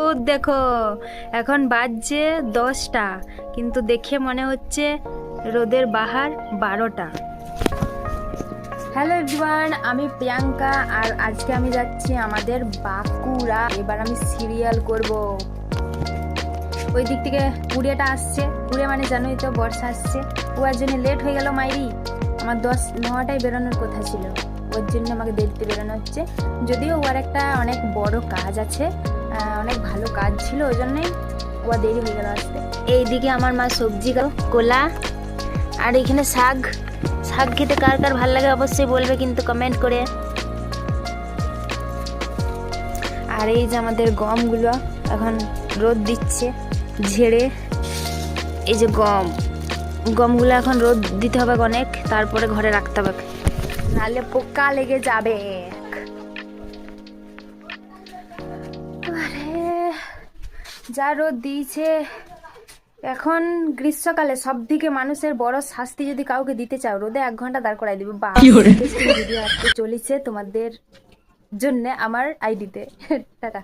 ও দেখো, এখন বাজছে 10টা, কিন্তু দেখে মনে হচ্ছে রোদের বাহার 12টা। হ্যালো এভরিওয়ান, আমি প্রিয়াঙ্কা আর আজকে আমি যাচ্ছি আমাদের বাঁকুড়া। এবার আমি সিরিয়াল করব। ওই দিক থেকে কুড়িয়াটা আসছে, কুড়িয়া মানে জানোই তো বর্ষা আসছে। ওর জন্য লেট হয়ে গেল মাইরি। আমার 9টায় বেরোনোর কথা ছিল, ওর জন্য আমাকে দেরিতে বেরোনো হচ্ছে। যদিও ওর একটা অনেক বড় কাজ আছে, অনেক ভালো কাজ ছিল, ওই জন্যই ও দেরি হয়ে গেল আসতে। এইদিকে আমার মা সবজি কোলা, আর এখানে শাক। শাক খেতে কার কার ভালো লাগে অবশ্যই বলবে কিন্তু কমেন্ট করে। আর এই যে আমাদের গমগুলো এখন রোদ দিচ্ছে ঝেড়ে। এই যে গমগুলো এখন রোদ দিতে হবে অনেক, তারপরে ঘরে রাখতে হবে, নাহলে পোকা লেগে যাবে। যা রোদ দিয়েছে এখন গ্রীষ্মকালে, সব থেকে মানুষের বড় শাস্তি যদি কাউকে দিতে চাও, রোদে 1 ঘন্টা দাঁড় করাই দিবে। বা ভিডিও আসতে চলেছে তোমাদের জন্য আমার আইডিতে। টাটা।